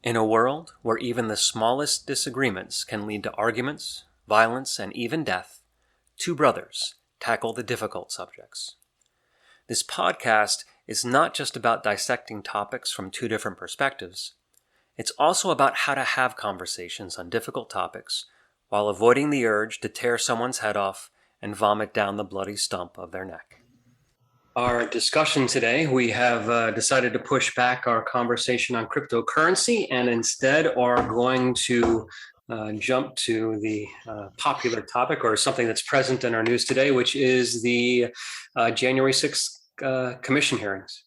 In a world where even the smallest disagreements can lead to arguments, violence, and even death, two brothers tackle the difficult subjects. This podcast is not just about dissecting topics from two different perspectives. It's also about how to have conversations on difficult topics while avoiding the urge to tear someone's head off and vomit down the bloody stump of their neck. Our discussion today, we have decided to push back our conversation on cryptocurrency and instead are going to jump to the popular topic, or something that's present in our news today, which is the January 6th commission hearings,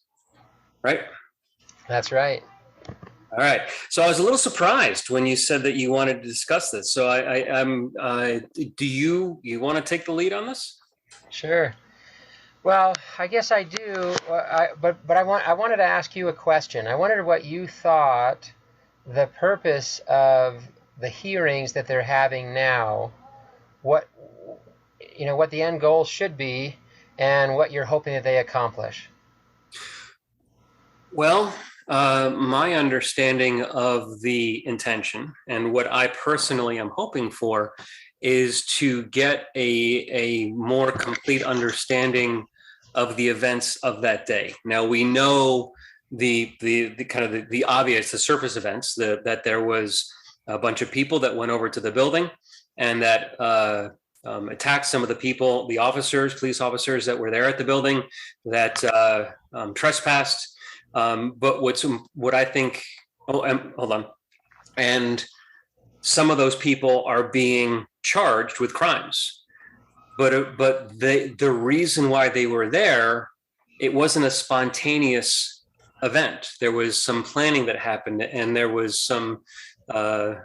right? That's right. All right. So I was a little surprised when you said that you wanted to discuss this. So do you want to take the lead on this? Sure. Well, I guess I do. But I wanted to ask you a question. I wondered what you thought the purpose of the hearings that they're having now, what the end goal should be, and what you're hoping that they accomplish. Well, my understanding of the intention and what I personally am hoping for is to get a more complete understanding of the events of that day. Now we know the kind of the obvious, the surface events, that there was a bunch of people that went over to the building and that attacked some of the people, the officers, police officers that were there at the building, that trespassed. But what I think, hold on. And some of those people are being charged with crimes. But the reason why they were there, it wasn't a spontaneous event. There was some planning that happened, and there was some, an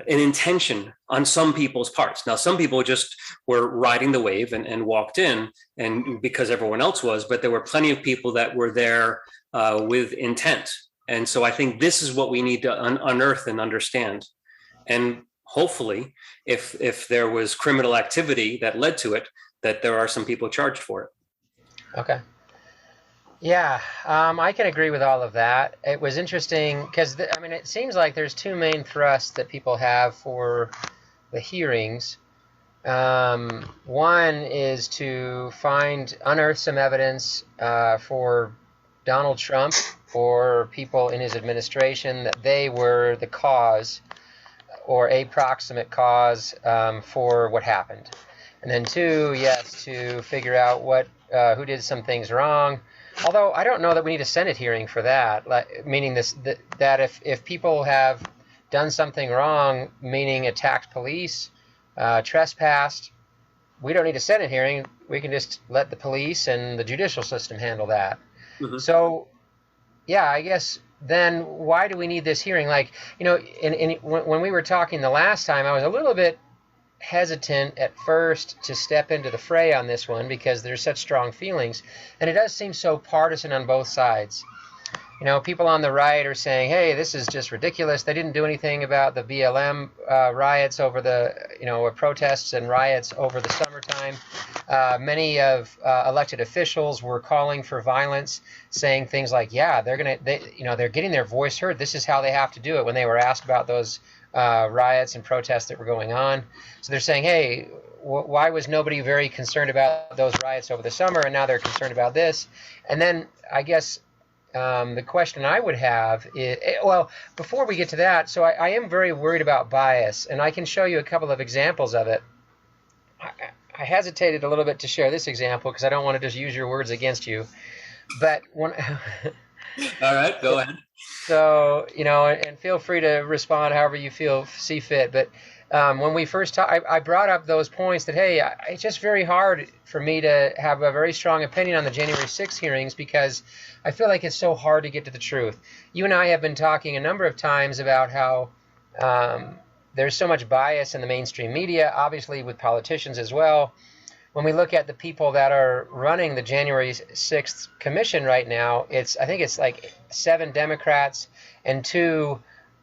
intention on some people's parts. Now, some people just were riding the wave and walked in, and because everyone else was, but there were plenty of people that were there with intent. And so I think this is what we need to unearth and understand. And hopefully, if there was criminal activity that led to it, that there are some people charged for it. Okay. Yeah, I can agree with all of that. It was interesting because, it seems like there's two main thrusts that people have for the hearings. One is to unearth some evidence for Donald Trump or people in his administration that they were the cause or a proximate cause for what happened. And then two, yes, to figure out who did some things wrong. Although I don't know that we need a Senate hearing for that, meaning that if people have done something wrong, meaning attacked police, trespassed, we don't need a Senate hearing. We can just let the police and the judicial system handle that. Mm-hmm. So, yeah, I guess then why do we need this hearing? When we were talking the last time, I was a little bit hesitant at first to step into the fray on this one because there's such strong feelings, and it does seem so partisan on both sides. People on the right are saying, hey, this is just ridiculous. They didn't do anything about the BLM riots over protests and riots over the summertime. Many of elected officials were calling for violence, saying things like, yeah, they're getting their voice heard. This is how they have to do it when they were asked about those riots and protests that were going on. So they're saying, hey, why was nobody very concerned about those riots over the summer, and now they're concerned about this? And then I guess the question I would have is, well, before we get to that, so I am very worried about bias, and I can show you a couple of examples of it. I hesitated a little bit to share this example because I don't want to just use your words against you. But when all right, go ahead. So, and feel free to respond however you see fit. But when we first talked, I brought up those points that, hey, it's just very hard for me to have a very strong opinion on the January 6th hearings because I feel like it's so hard to get to the truth. You and I have been talking a number of times about how there's so much bias in the mainstream media, obviously with politicians as well. When we look at the people that are running the January 6th commission right now, I think it's like 7 Democrats and 2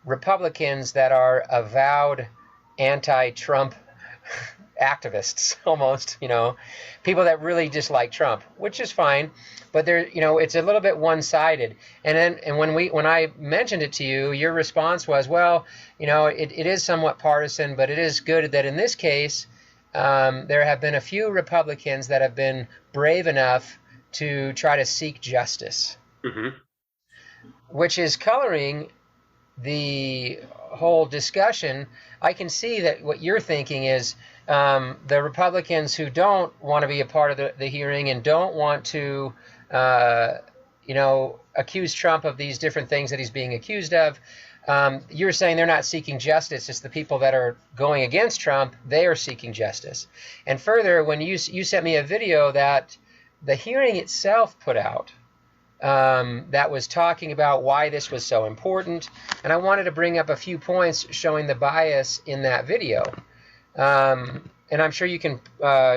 Republicans that are avowed anti-Trump activists almost, people that really dislike Trump, which is fine, but it's a little bit one-sided. And when I mentioned it to you, your response was, well, it is somewhat partisan, but it is good that in this case, there have been a few Republicans that have been brave enough to try to seek justice, which is coloring the whole discussion. I can see that what you're thinking is the Republicans who don't want to be a part of the hearing and don't want to, accuse Trump of these different things that he's being accused of. You're saying they're not seeking justice. It's the people that are going against Trump. They are seeking justice. And further, when you sent me a video that the hearing itself put out, that was talking about why this was so important. And I wanted to bring up a few points showing the bias in that video. And I'm sure you can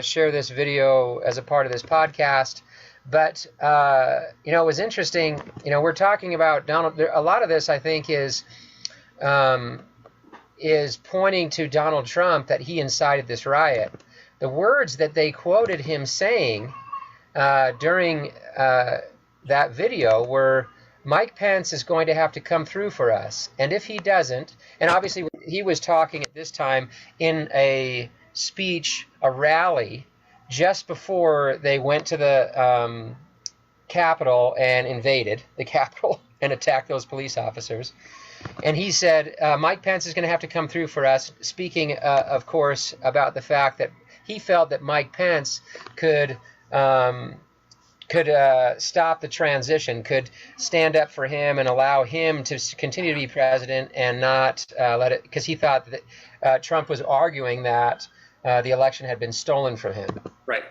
share this video as a part of this podcast. But, it was interesting. We're talking about Donald. A lot of this, I think, is pointing to Donald Trump, that he incited this riot. The words that they quoted him saying during that video were, Mike Pence is going to have to come through for us. And if he doesn't, and obviously he was talking at this time in a speech, a rally, just before they went to the Capitol and invaded the Capitol and attacked those police officers. And he said, Mike Pence is going to have to come through for us, speaking, of course, about the fact that he felt that Mike Pence could stop the transition, could stand up for him and allow him to continue to be president and not let it, because he thought that Trump was arguing that the election had been stolen from him. Right.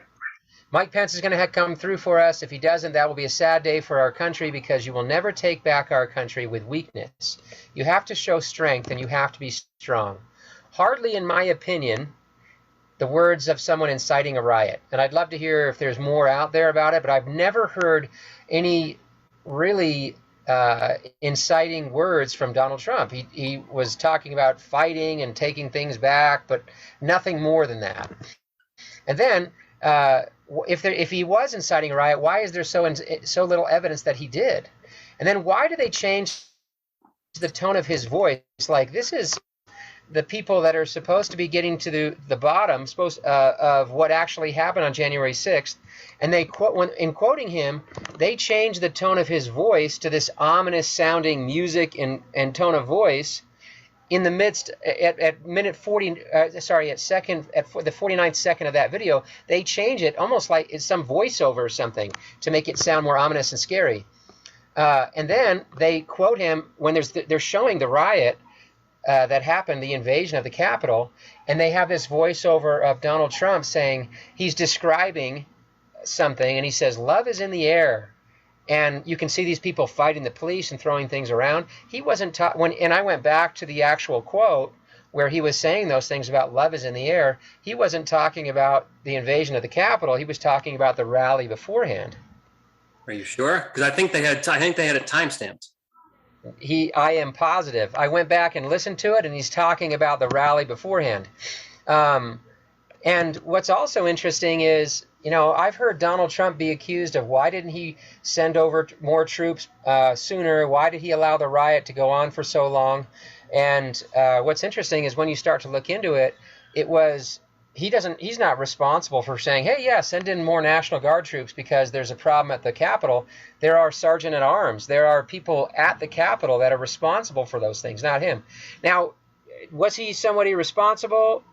Mike Pence is going to come through for us. If he doesn't, that will be a sad day for our country, because you will never take back our country with weakness. You have to show strength, and you have to be strong. Hardly, in my opinion, the words of someone inciting a riot. And I'd love to hear if there's more out there about it, but I've never heard any really inciting words from Donald Trump. He was talking about fighting and taking things back, but nothing more than that. And then, if he was inciting a riot, why is there so little evidence that he did? And then why do they change the tone of his voice? Like, this is the people that are supposed to be getting to the bottom of what actually happened on January 6th. And they in quoting him, they changed the tone of his voice to this ominous sounding music and tone of voice in the midst at minute 40, at the 49th second of that video. They change it almost like it's some voiceover or something to make it sound more ominous and scary. And then they quote him when they're showing the riot that happened, the invasion of the Capitol, and they have this voiceover of Donald Trump saying, he's describing something, and he says, love is in the air. And you can see these people fighting the police and throwing things around. He wasn't taught and I went back to the actual quote where he was saying those things about love is in the air. He wasn't talking about the invasion of the Capitol. He was talking about the rally beforehand. Are you sure? Because I think they had it timestamped. I am positive. I went back and listened to it, and he's talking about the rally beforehand. And what's also interesting is, I've heard Donald Trump be accused of why didn't he send over more troops sooner? Why did he allow the riot to go on for so long? And what's interesting is when you start to look into it, he's not responsible for saying, hey, yeah, send in more National Guard troops because there's a problem at the Capitol. There are sergeant at arms. There are people at the Capitol that are responsible for those things, not him. Now, was he somewhat irresponsible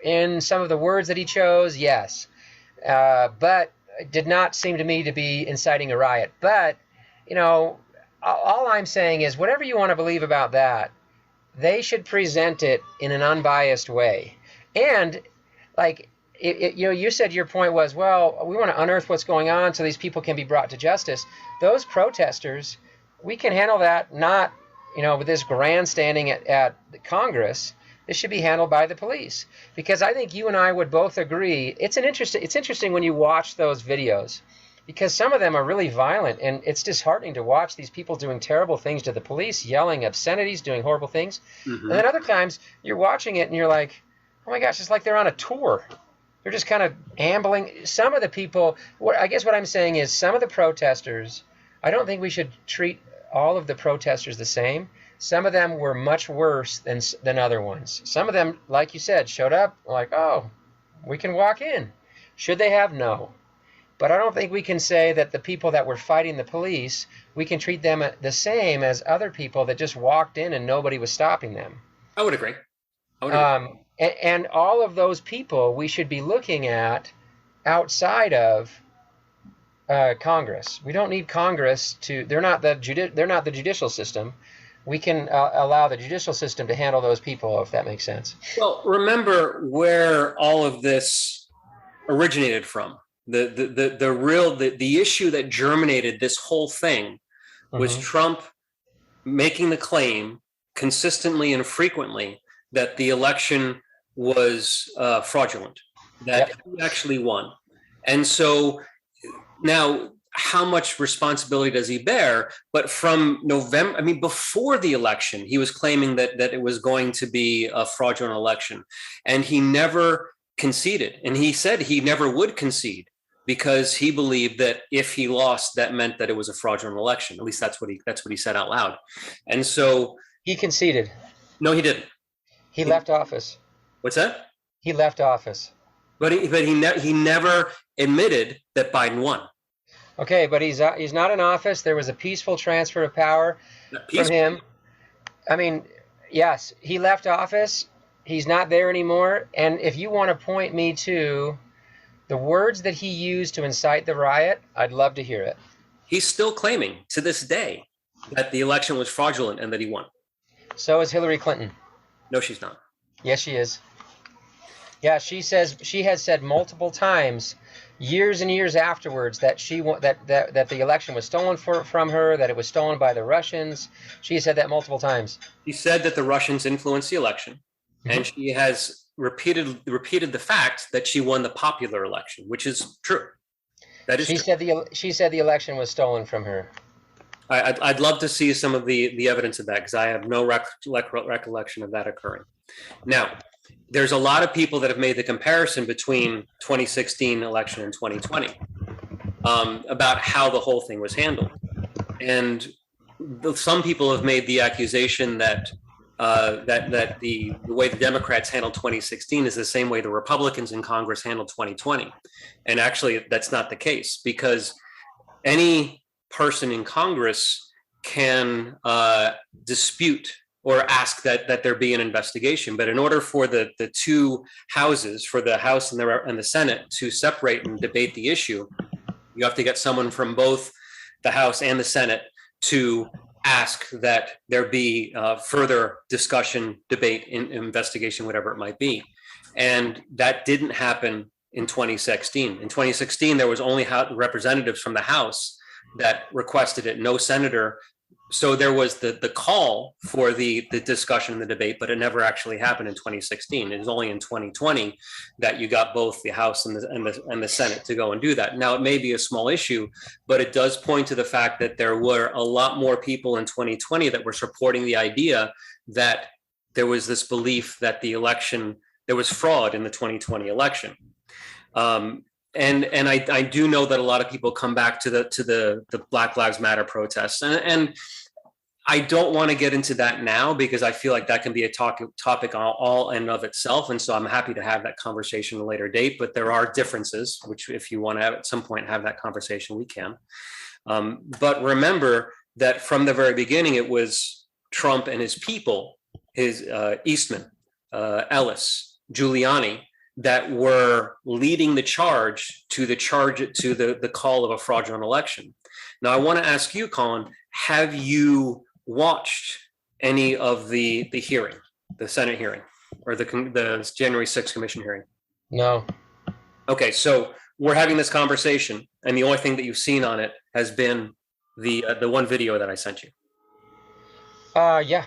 in some of the words that he chose? Yes. But it did not seem to me to be inciting a riot. But, all I'm saying is whatever you want to believe about that, they should present it in an unbiased way. And you said your point was, well, we want to unearth what's going on so these people can be brought to justice. Those protesters, we can handle that not, with this grandstanding at the Congress. This should be handled by the police, because I think you and I would both agree. It's interesting when you watch those videos, because some of them are really violent, and it's disheartening to watch these people doing terrible things to the police, yelling obscenities, doing horrible things. Mm-hmm. And then other times you're watching it and you're like, Oh my gosh, it's like they're on a tour. They're just kind of ambling. Some of the people, I guess what I'm saying is some of the protesters, I don't think we should treat all of the protesters the same. Some of them were much worse than other ones. Some of them, like you said, showed up like, oh, we can walk in. Should they have? No. But I don't think we can say that the people that were fighting the police, we can treat them the same as other people that just walked in and nobody was stopping them. I would agree. I would agree. And all of those people we should be looking at outside of Congress. We don't need Congress to. They're not the judicial system. We can allow the judicial system to handle those people, if that makes sense. Well, remember where all of this originated from. The issue that germinated this whole thing was Trump making the claim consistently and frequently that the election was fraudulent, that he actually won. And so now, how much responsibility does he bear? But from November, I mean, before the election, he was claiming that it was going to be a fraudulent election, and he never conceded. And he said he never would concede because he believed that if he lost, that meant that it was a fraudulent election. At least that's what he said out loud. And so he conceded. No, he didn't. He left office. What's that? He left office. But he never admitted that Biden won. Okay, but he's not in office. There was a peaceful transfer of power from him. I mean, yes, he left office. He's not there anymore. And if you want to point me to the words that he used to incite the riot, I'd love to hear it. He's still claiming to this day that the election was fraudulent and that he won. So is Hillary Clinton. No, she's not. Yes, she is. Yeah, she has said multiple times, years and years afterwards, that that the election was stolen from her, that it was stolen by the Russians. She said that multiple times. She said that the Russians influenced the election, and she has repeated the fact that she won the popular election, which is true. That is true. She said the election was stolen from her. I'd love to see some of the evidence of that, because I have no recollection of that occurring. Now, there's a lot of people that have made the comparison between 2016 election and 2020 about how the whole thing was handled. And some people have made the accusation that the way the Democrats handled 2016 is the same way the Republicans in Congress handled 2020. And actually, that's not the case, because any person in Congress can dispute or ask that there be an investigation. But in order for the two houses, for the House and the Senate, to separate and debate the issue, you have to get someone from both the House and the Senate to ask that there be further discussion, debate, investigation, whatever it might be. And that didn't happen in 2016. In 2016, there was only representatives from the House that requested it, no senator. So there was the call for the discussion and the debate, but it never actually happened in 2016. It was only in 2020 that you got both the House and the Senate to go and do that. Now, it may be a small issue, but it does point to the fact that there were a lot more people in 2020 that were supporting the idea that there was this belief that the election, there was fraud in the 2020 election. And I do know that a lot of people come back to the Black Lives Matter protests, and I don't want to get into that now, because I feel like that can be a topic all in of itself, and so I'm happy to have that conversation at a later date. But there are differences, which if you want to at some point have that conversation, we can. But remember that from the very beginning, it was Trump and his people, his Eastman, Ellis, Giuliani, that were leading the charge to the call of a fraudulent election. Now, I want to ask you, Colin, have you watched any of the hearing, the Senate hearing, or the January 6th commission hearing? No. Okay, so we're having this conversation, and the only thing that you've seen on it has been the one video that I sent you. Yeah.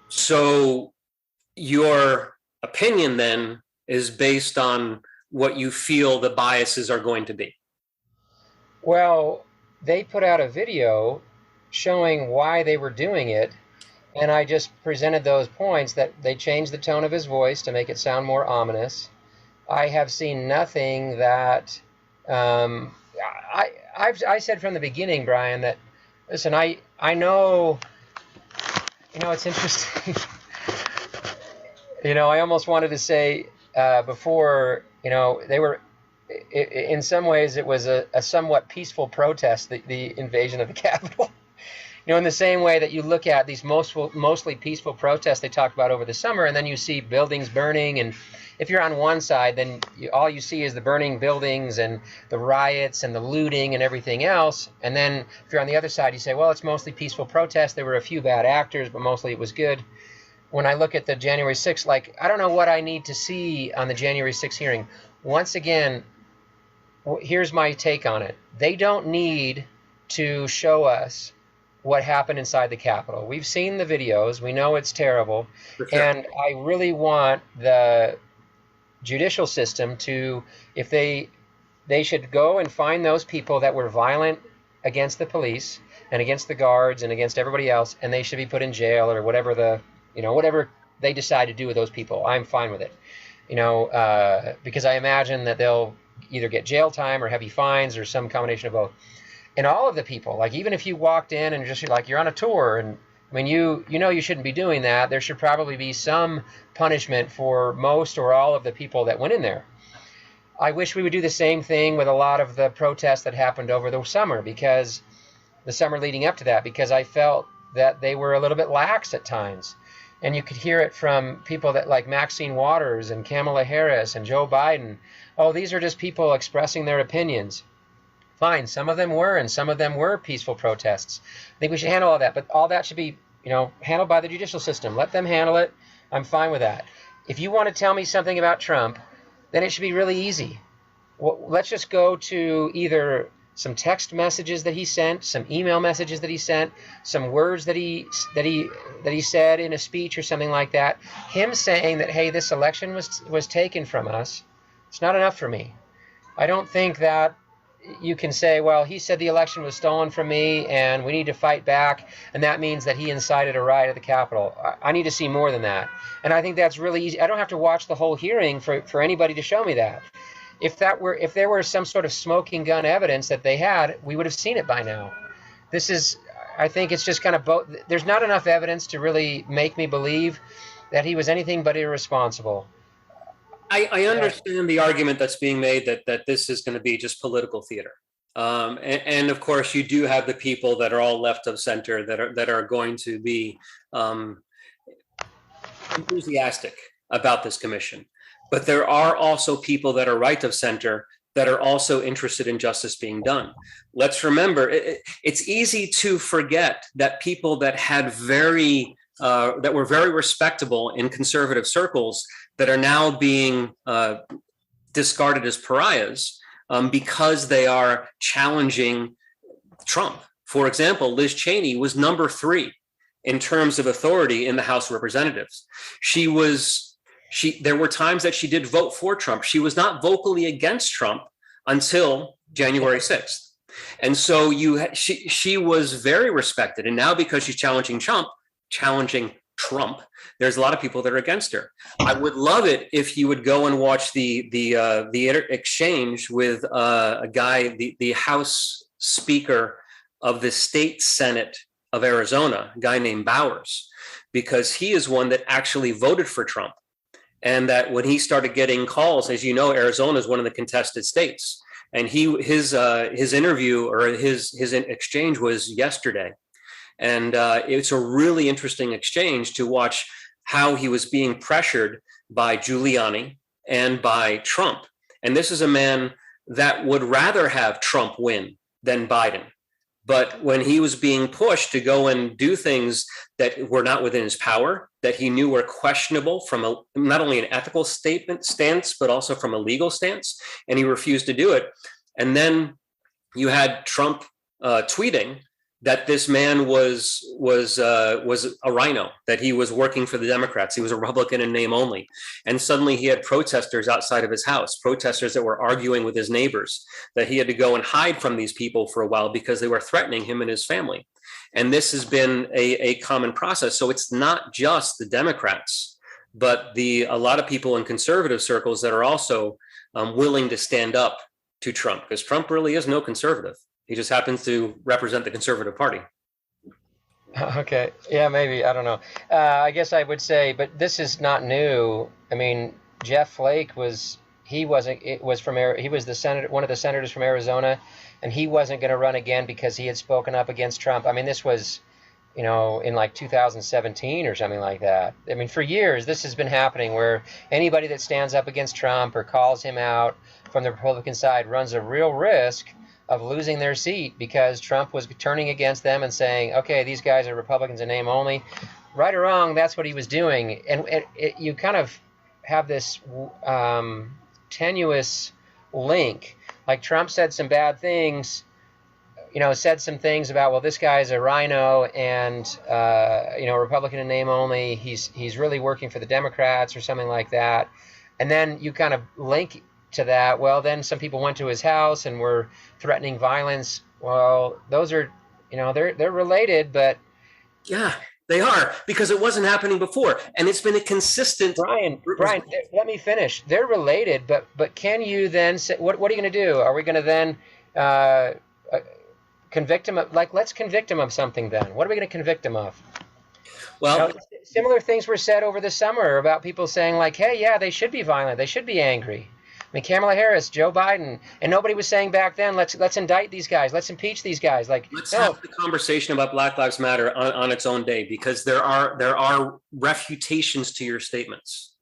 So your opinion then is based on what you feel the biases are going to be. Well, they put out a video showing why they were doing it, And I just presented those points that they changed the tone of his voice to make it sound more ominous. I have seen nothing that I said from the beginning, Brian, that listen, I know, it's interesting. I almost wanted to say before, they were, in some ways, it was a somewhat peaceful protest, the invasion of the Capitol. In the same way that you look at these mostly peaceful protests they talked about over the summer, and then you see buildings burning, and if you're on one side, then all you see is the burning buildings and the riots and the looting and everything else. And then if you're on the other side, you say, well, it's mostly peaceful protests. There were a few bad actors, but mostly it was good. When I look at the January 6th, I don't know what I need to see on the January 6th hearing. Once again, here's my take on it. They don't need to show us what happened inside the Capitol. We've seen the videos. We know it's terrible. For sure. And I really want the judicial system to, if they should go and find those people that were violent against the police and against the guards and against everybody else, and they should be put in jail or whatever whatever they decide to do with those people. I'm fine with it. Because I imagine that they'll either get jail time or heavy fines or some combination of both. And all of the people, even if you walked in and just you're on a tour, and I mean, you shouldn't be doing that. There should probably be some punishment for most or all of the people that went in there. I wish we would do the same thing with a lot of the protests that happened over the summer, because the summer leading up to that, because I felt that they were a little bit lax at times. And you could hear it from people that like Maxine Waters and Kamala Harris and Joe Biden. Oh, these are just people expressing their opinions. Fine, some of them were, and some of them were peaceful protests. I think we should handle all that, but all that should be, handled by the judicial system. Let them handle it. I'm fine with that. If you want to tell me something about Trump, then it should be really easy. Well, let's just go to either some text messages that he sent, some email messages that he sent, some words that he said in a speech or something like that. Him saying that, hey, this election was taken from us. It's not enough for me. I don't think that you can say, well, he said the election was stolen from me and we need to fight back, and that means that he incited a riot at the Capitol. I need to see more than that. And I think that's really easy. I don't have to watch the whole hearing for anybody to show me that. If there were some sort of smoking gun evidence that they had, we would have seen it by now. I think it's just kind of both. There's not enough evidence to really make me believe that he was anything but irresponsible. I understand the argument that's being made that this is going to be just political theater. And of course, you do have the people that are all left of center that are going to be enthusiastic about this commission. But there are also people that are right of center that are also interested in justice being done. Let's remember, it's easy to forget that people that had that were very respectable in conservative circles that are now being discarded as pariahs because they are challenging Trump. For example, Liz Cheney was number 3 in terms of authority in the House of Representatives. There were times that she did vote for Trump. She was not vocally against Trump until January 6th. And so she was very respected. And now because she's challenging Trump, there's a lot of people that are against her. I would love it if you would go and watch the exchange with a guy, the House Speaker of the State Senate of Arizona, a guy named Bowers, because he is one that actually voted for Trump. And that when he started getting calls, as you know, Arizona is one of the contested states. And his interview or his exchange was yesterday. And it's a really interesting exchange to watch how he was being pressured by Giuliani and by Trump. And this is a man that would rather have Trump win than Biden. But when he was being pushed to go and do things that were not within his power, that he knew were questionable from not only an ethical stance, but also from a legal stance, and he refused to do it. And then you had Trump tweeting that this man was a rhino, that he was working for the Democrats. He was a Republican in name only. And suddenly he had protesters outside of his house, protesters that were arguing with his neighbors, that he had to go and hide from these people for a while because they were threatening him and his family. And this has been a common process. So it's not just the Democrats, but a lot of people in conservative circles that are also willing to stand up to Trump, because Trump really is no conservative. He just happens to represent the conservative party. Okay. Yeah, maybe. I don't know. I guess I would say, but this is not new. I mean, Jeff Flake he was the senator, one of the senators from Arizona, and he wasn't going to run again because he had spoken up against Trump. I mean, this was, in like 2017 or something like that. I mean, for years, this has been happening where anybody that stands up against Trump or calls him out from the Republican side runs a real risk of losing their seat because Trump was turning against them and saying, okay, these guys are Republicans in name only. Right or wrong, that's what he was doing. And you kind of have this tenuous link. Like Trump said some bad things, said some things about, well, this guy's a rhino and, Republican in name only. He's really working for the Democrats or something like that. And then you kind of link to that. Well, then some people went to his house and were threatening violence. Well, those are, they're related, but yeah, they are, because it wasn't happening before, and it's been a consistent. Brian, let me finish. They're related, but can you then say what are you going to do? Are we going to then convict him of, let's convict him of something then? What are we going to convict him of? Well, similar things were said over the summer about people saying like, hey, yeah, they should be violent, they should be angry. I mean, Kamala Harris, Joe Biden, and nobody was saying back then, let's indict these guys, let's impeach these guys. Let's have the conversation about Black Lives Matter on its own day, because there are refutations to your statements.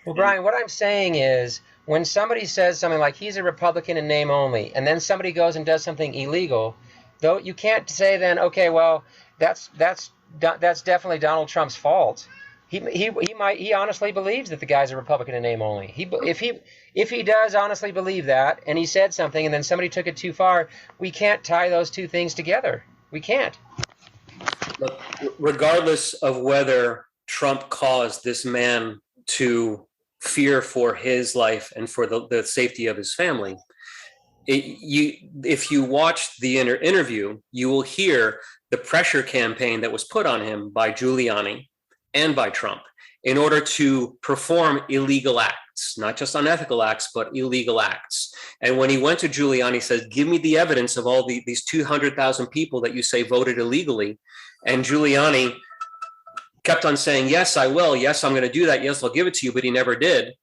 Well, Brian, what I'm saying is when somebody says something like he's a Republican in name only, and then somebody goes and does something illegal, though you can't say then, okay, well, that's definitely Donald Trump's fault. He honestly believes that the guy's a Republican in name only. If he does honestly believe that, and he said something, and then somebody took it too far, we can't tie those two things together. We can't. But regardless of whether Trump caused this man to fear for his life and for the safety of his family, if you watch the interview, you will hear the pressure campaign that was put on him by Giuliani and by Trump in order to perform illegal acts, not just unethical acts, but illegal acts. And when he went to Giuliani, he said, give me the evidence of all these 200,000 people that you say voted illegally. And Giuliani kept on saying, yes, I will. Yes, I'm going to do that. Yes, I'll give it to you. But he never did,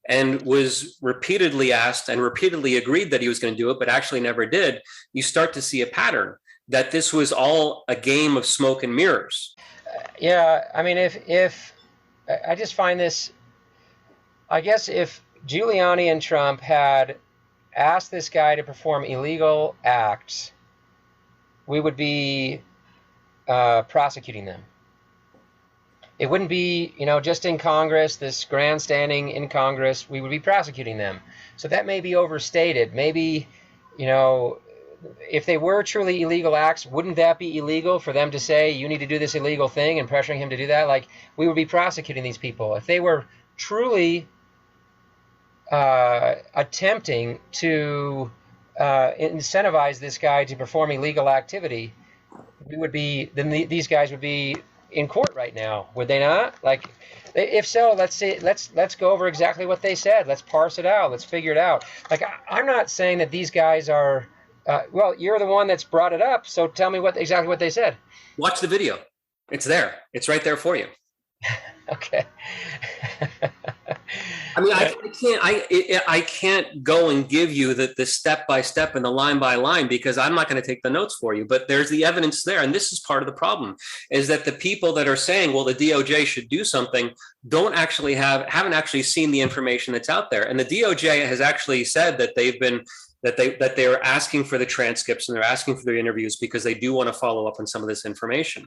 and was repeatedly asked and repeatedly agreed that he was going to do it, but actually never did. You start to see a pattern that this was all a game of smoke and mirrors. Yeah, I mean, if I just find this, I guess if Giuliani and Trump had asked this guy to perform illegal acts, we would be prosecuting them. It wouldn't be, just in Congress, this grandstanding in Congress, we would be prosecuting them. So that may be overstated. Maybe, if they were truly illegal acts, wouldn't that be illegal for them to say, you need to do this illegal thing and pressuring him to do that? Like, we would be prosecuting these people. If they were truly attempting to incentivize this guy to perform illegal activity, these guys would be in court right now, would they not? Like, if so, let's go over exactly what they said. Let's parse it out. Let's figure it out. Like, I'm not saying that these guys are. Well, you're the one that's brought it up, so tell me exactly what they said. Watch the video. It's there. It's right there for you. Okay. I mean, I can't go and give you the step by step and the line by line, because I'm not going to take the notes for you. But there's the evidence there, and this is part of the problem: is that the people that are saying, well, the DOJ should do something, haven't actually seen the information that's out there. And the DOJ has actually said that they are asking for the transcripts and they're asking for the interviews because they do want to follow up on some of this information.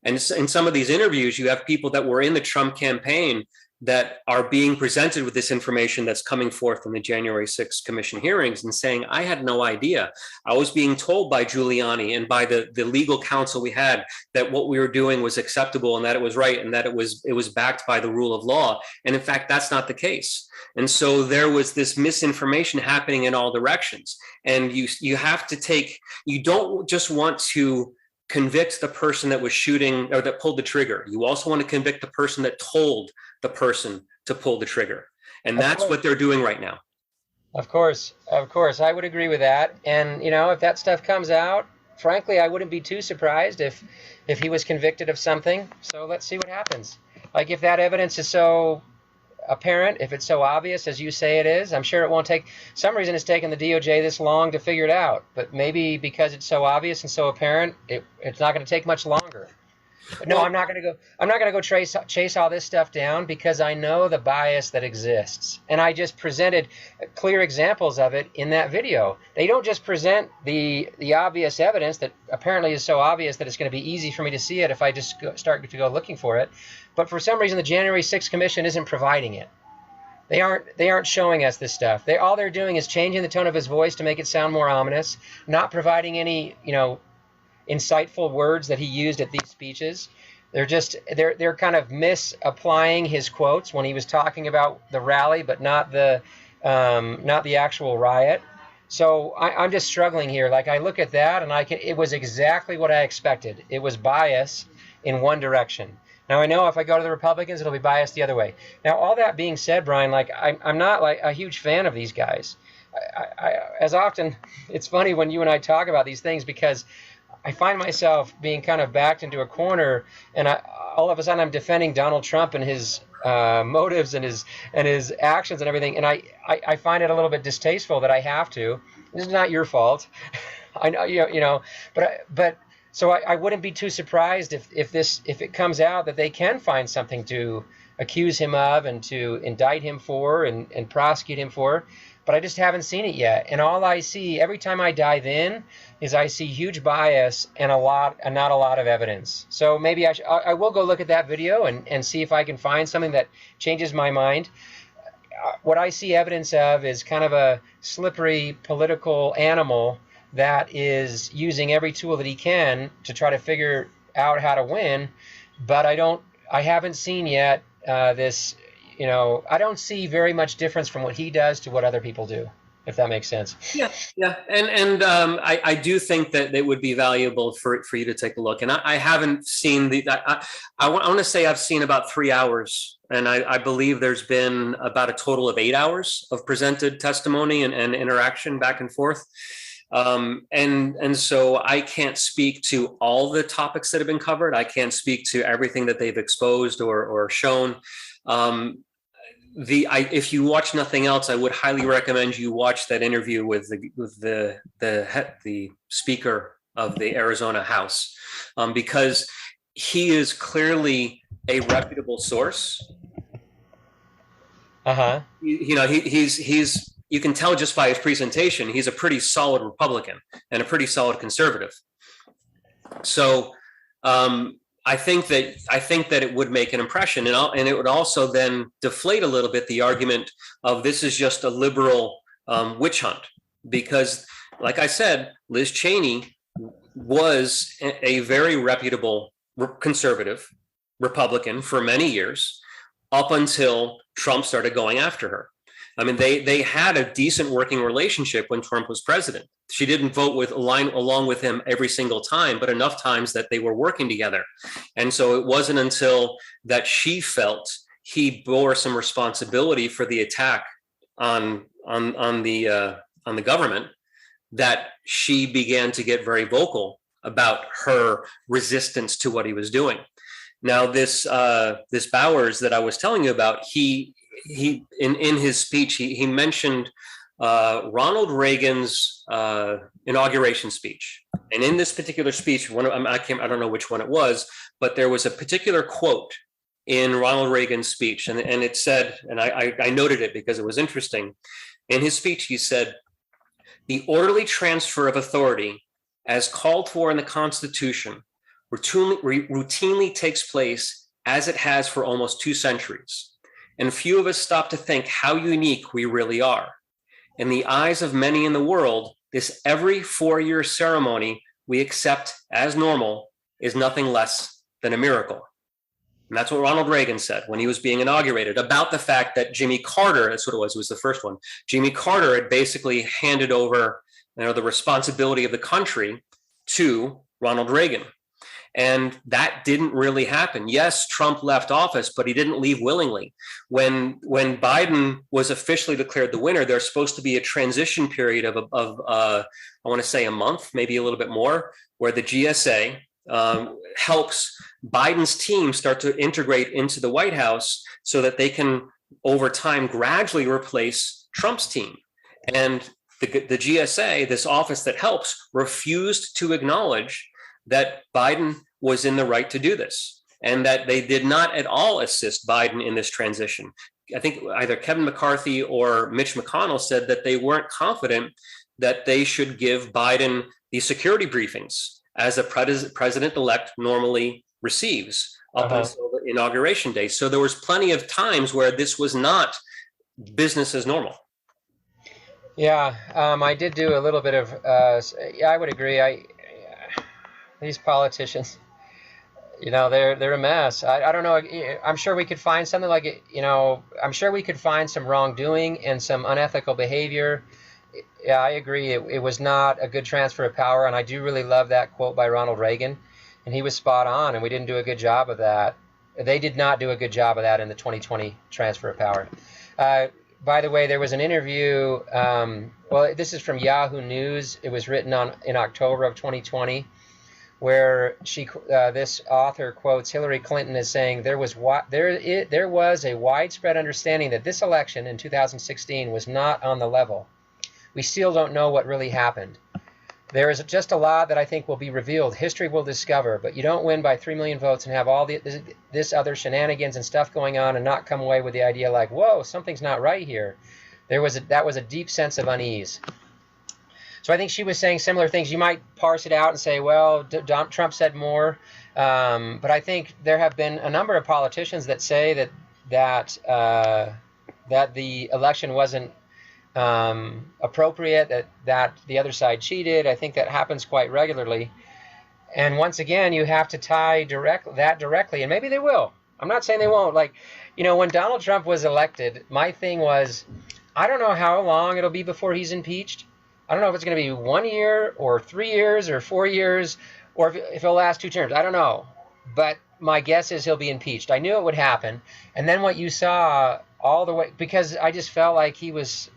And in some of these interviews, you have people that were in the Trump campaign that are being presented with this information that's coming forth in the January 6th commission hearings and saying, I had no idea. I was being told by Giuliani and by the legal counsel we had that what we were doing was acceptable and that it was right and that it was backed by the rule of law. And in fact, that's not the case. And so there was this misinformation happening in all directions. And you have to you don't just want to convict the person that was shooting or that pulled the trigger. You also want to convict the person that told the person to pull the trigger. And that's what they're doing right now. Of course, I would agree with that. And if that stuff comes out, frankly, I wouldn't be too surprised if he was convicted of something. So let's see what happens. Like if that evidence is so apparent, if it's so obvious as you say it is, I'm sure it won't take. Some reason it's taken the DOJ this long to figure it out. But maybe because it's so obvious and so apparent, it's not going to take much longer. But no, I'm not going to go chase all this stuff down because I know the bias that exists. And I just presented clear examples of it in that video. They don't just present the obvious evidence that apparently is so obvious that it's going to be easy for me to see it if I just start to go looking for it. But for some reason, the January 6th Commission isn't providing it. They aren't showing us this stuff. All they're doing is changing the tone of his voice to make it sound more ominous, not providing any, insightful words that he used at these speeches. They're kind of misapplying his quotes when he was talking about the rally, but not the actual riot. So I'm just struggling here. Like I look at that and it was exactly what I expected. It was bias in one direction. Now I know if I go to the Republicans, it'll be biased the other way. Now all that being said, Brian, like I'm not like a huge fan of these guys. As often, it's funny when you and I talk about these things because I find myself being kind of backed into a corner, and all of a sudden I'm defending Donald Trump and his motives and his actions and everything, and I find it a little bit distasteful that I have to. This is not your fault, I know, but so I wouldn't be too surprised if it comes out that they can find something to accuse him of and to indict him for and prosecute him for. But I just haven't seen it yet. And all I see every time I dive in is I see huge bias and not a lot of evidence. So maybe I will go look at that video and see if I can find something that changes my mind. What I see evidence of is kind of a slippery political animal that is using every tool that he can to try to figure out how to win. But I haven't seen yet this. I don't see very much difference from what he does to what other people do, if that makes sense. Yeah. And I do think that it would be valuable for you to take a look. And I haven't seen I want to say I've seen about 3 hours. And I believe there's been about a total of 8 hours of presented testimony and interaction back and forth. And so I can't speak to all the topics that have been covered. I can't speak to everything that they've exposed or shown. If you watch nothing else, I would highly recommend you watch that interview with the Speaker of the Arizona House, because he is clearly a reputable source. He's you can tell just by his presentation, he's a pretty solid Republican and a pretty solid conservative. So I think that it would make an impression, and it would also then deflate a little bit the argument of this is just a liberal witch hunt, because, like I said, Liz Cheney was a very reputable conservative Republican for many years, up until Trump started going after her. I mean, they had a decent working relationship when Trump was president. She didn't vote along with him every single time, but enough times that they were working together. And so it wasn't until that she felt he bore some responsibility for the attack on the government that she began to get very vocal about her resistance to what he was doing. Now, this Bowers that I was telling you about, he in his speech, he mentioned Ronald Reagan's inauguration speech. And in this particular speech, I don't know which one it was, but there was a particular quote in Ronald Reagan's speech. And it said, and I noted it because it was interesting. In his speech, he said, "The orderly transfer of authority as called for in the Constitution routinely takes place as it has for almost 2 centuries. And few of us stop to think how unique we really are. In the eyes of many in the world, this every 4-year ceremony we accept as normal is nothing less than a miracle." And that's what Ronald Reagan said when he was being inaugurated about the fact that Jimmy Carter, that's what it was the first one, Jimmy Carter had basically handed over the responsibility of the country to Ronald Reagan. And that didn't really happen. Yes, Trump left office, but he didn't leave willingly. When Biden was officially declared the winner, there's supposed to be a transition period of I want to say a month, maybe a little bit more, where the GSA helps Biden's team start to integrate into the White House so that they can, over time, gradually replace Trump's team. And the GSA, this office that helps, refused to acknowledge that Biden was in the right to do this, and that they did not at all assist Biden in this transition. I think either Kevin McCarthy or Mitch McConnell said that they weren't confident that they should give Biden the security briefings as a president-elect normally receives up until the inauguration day. So there was plenty of times where this was not business as normal. Yeah, I did do a little bit of, yeah, I would agree. These politicians, they're a mess. I don't know. I'm sure we could find something like it. I'm sure we could find some wrongdoing and some unethical behavior. Yeah, I agree. It was not a good transfer of power. And I do really love that quote by Ronald Reagan. And he was spot on. And we didn't do a good job of that. They did not do a good job of that in the 2020 transfer of power. By the way, there was an interview. Well, this is from Yahoo News. It was written in October of 2020. Where this author quotes Hillary Clinton as saying there was a widespread understanding that this election in 2016 was not on the level. We still don't know what really happened. There is just a lot that I think will be revealed. History will discover, but you don't win by 3 million votes and have all this other shenanigans and stuff going on and not come away with the idea like, whoa, something's not right here. That was a deep sense of unease. So I think she was saying similar things. You might parse it out and say, well, Trump said more. But I think there have been a number of politicians that say that the election wasn't appropriate, that the other side cheated. I think that happens quite regularly. And once again, you have to tie that directly, and maybe they will. I'm not saying they won't. Like, when Donald Trump was elected, my thing was, I don't know how long it'll be before he's impeached. I don't know if it's going to be 1 year or 3 years or 4 years, or if it'll last 2 terms. I don't know. But my guess is he'll be impeached. I knew it would happen. And then what you saw all the way, because I just felt like he was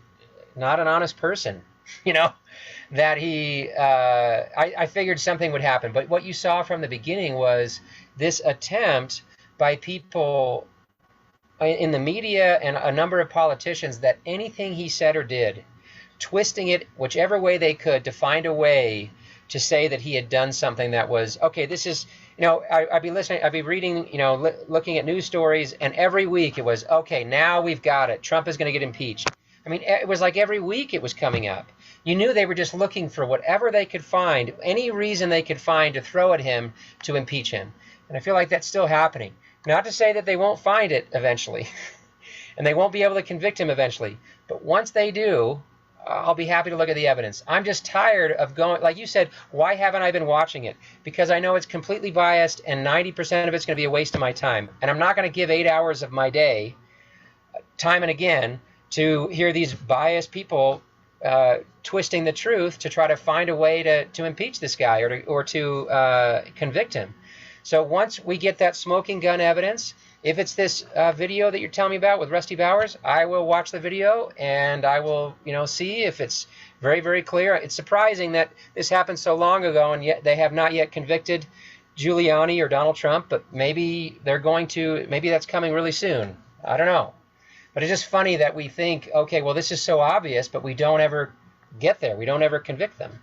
not an honest person, that I figured something would happen. But what you saw from the beginning was this attempt by people in the media and a number of politicians that anything he said or did, twisting it whichever way they could to find a way to say that he had done something that was, okay, this is, I'd be listening, I'd be reading, looking at news stories, and every week it was, okay, now we've got it. Trump is going to get impeached. I mean, it was like every week it was coming up. You knew they were just looking for whatever they could find, any reason they could find to throw at him to impeach him. And I feel like that's still happening. Not to say that they won't find it eventually, and they won't be able to convict him eventually. But once they do, I'll be happy to look at the evidence. I'm just tired of going, like you said, why haven't I been watching it? Because I know it's completely biased and 90% of it's going to be a waste of my time. And I'm not going to give 8 hours of my day, time and again, to hear these biased people twisting the truth to try to find a way to impeach this guy or to convict him. So once we get that smoking gun evidence, if it's this video that you're telling me about with Rusty Bowers, I will watch the video and I will, see if it's very, very clear. It's surprising that this happened so long ago and yet they have not yet convicted Giuliani or Donald Trump, but maybe they're going to, maybe that's coming really soon. I don't know. But it's just funny that we think, okay, well, this is so obvious, but we don't ever get there. We don't ever convict them.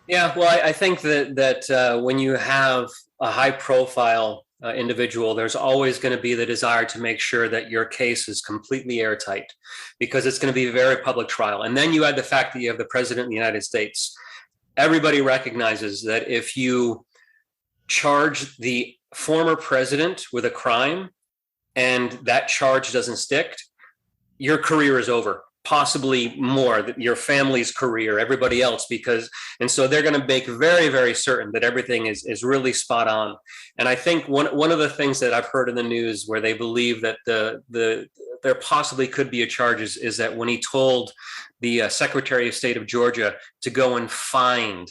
Yeah, well, I think that when you have a high-profile individual, there's always going to be the desire to make sure that your case is completely airtight, because it's going to be a very public trial. And then you add the fact that you have the president of the United States. Everybody recognizes that if you charge the former president with a crime and that charge doesn't stick, your career is over. Possibly more, your family's career, everybody else, and so they're going to make very, very certain that everything is really spot on. And I think one of the things that I've heard in the news where they believe that there possibly could be a charge is that when he told the Secretary of State of Georgia to go and find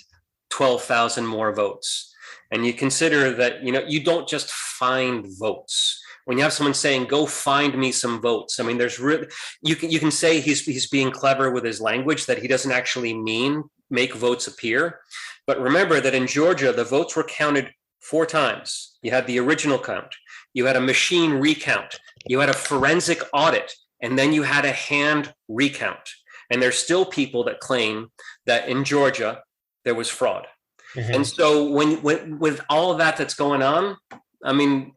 12,000 more votes. and you consider that, you don't just find votes. When you have someone saying, go find me some votes, I mean, there's really, you can say he's being clever with his language, that he doesn't actually mean make votes appear. But remember that in Georgia, the votes were counted 4 times. You had the original count, you had a machine recount, you had a forensic audit, and then you had a hand recount. And there's still people that claim that in Georgia there was fraud. Mm-hmm. And so when with all of that's going on, I mean,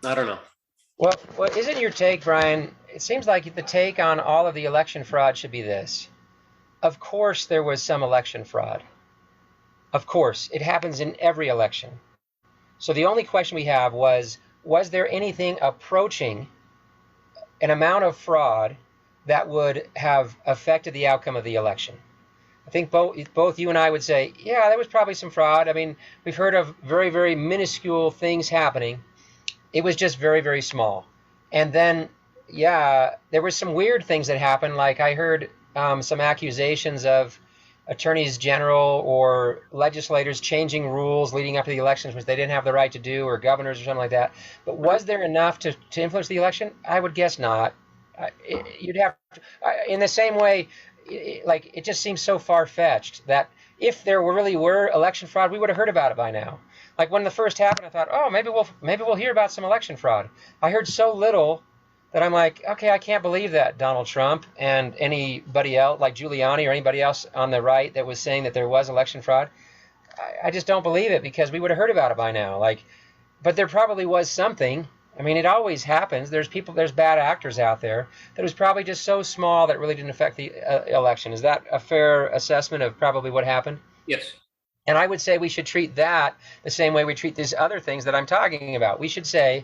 I don't know. Well, isn't your take, Brian? It seems like the take on all of the election fraud should be this. Of course there was some election fraud. Of course, it happens in every election. So the only question we have was there anything approaching an amount of fraud that would have affected the outcome of the election? I think both you and I would say, yeah, there was probably some fraud. I mean, we've heard of very, very minuscule things happening. It was just very, very small. And then, yeah, there were some weird things that happened. Like I heard some accusations of attorneys general or legislators changing rules leading up to the elections, which they didn't have the right to do, or governors or something like that. But was there enough to influence the election? I would guess not. You'd have to, in the same way, it just seems so far-fetched that if there really were election fraud, we would have heard about it by now. Like when the first happened, I thought, oh, maybe we'll hear about some election fraud. I heard so little that I'm like, okay, I can't believe that Donald Trump and anybody else, like Giuliani or anybody else on the right that was saying that there was election fraud. I just don't believe it, because we would have heard about it by now. But there probably was something. I mean, it always happens. There's bad actors out there. That was probably just so small that it really didn't affect the election. Is that a fair assessment of probably what happened? Yes. And I would say we should treat that the same way we treat these other things that I'm talking about. We should say,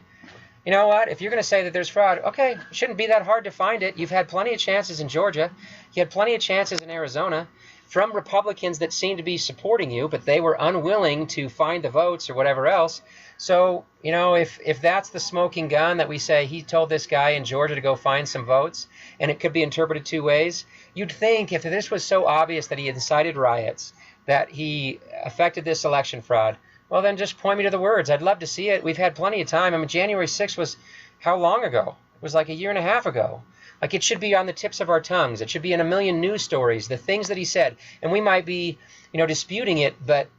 you know what, if you're going to say that there's fraud, okay, it shouldn't be that hard to find it. You've had plenty of chances in Georgia. You had plenty of chances in Arizona from Republicans that seemed to be supporting you, but they were unwilling to find the votes or whatever else. So, if that's the smoking gun, that we say he told this guy in Georgia to go find some votes, and it could be interpreted 2 ways, you'd think if this was so obvious that he incited riots, that he affected this election fraud, well, then just point me to the words. I'd love to see it. We've had plenty of time. I mean, January 6th was how long ago? It was like a year and a half ago. Like, it should be on the tips of our tongues. It should be in a million news stories, the things that he said. And we might be, disputing it, but,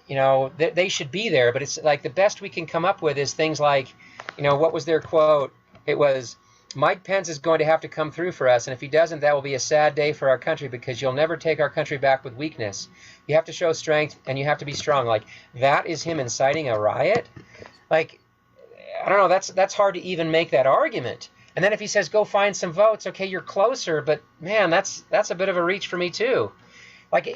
they should be there. But it's like the best we can come up with is things like, what was their quote? It was, Mike Pence is going to have to come through for us, and if he doesn't, that will be a sad day for our country, because you'll never take our country back with weakness. You have to show strength, and you have to be strong. Like, that is him inciting a riot? Like, I don't know, that's hard to even make that argument. And then if he says, go find some votes, okay, you're closer, but man, that's a bit of a reach for me too. Like,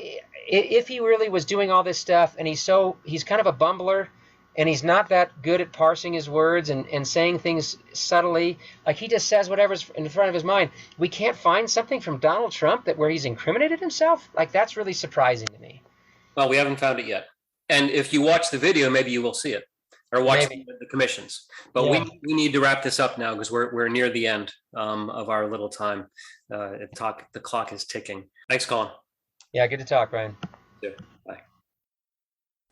if he really was doing all this stuff, and he's kind of a bumbler, and he's not that good at parsing his words and saying things subtly. Like, he just says whatever's in front of his mind. We can't find something from Donald Trump where he's incriminated himself? Like, that's really surprising to me. Well, we haven't found it yet. And if you watch the video, maybe you will see it. Or watch the commissions. But yeah, we need to wrap this up now, because we're near the end of our little time. The clock is ticking. Thanks, Colin. Yeah, good to talk, Ryan. Yeah. Bye.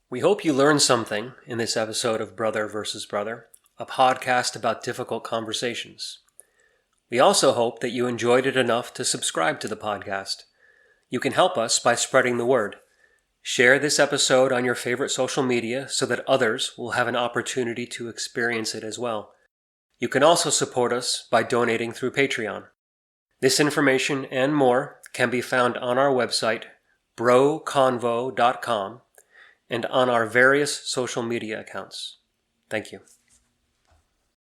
We hope you learned something in this episode of Brother versus Brother, a podcast about difficult conversations. We also hope that you enjoyed it enough to subscribe to the podcast. You can help us by spreading the word. Share this episode on your favorite social media so that others will have an opportunity to experience it as well. You can also support us by donating through Patreon. This information and more can be found on our website, broconvo.com, and on our various social media accounts. Thank you.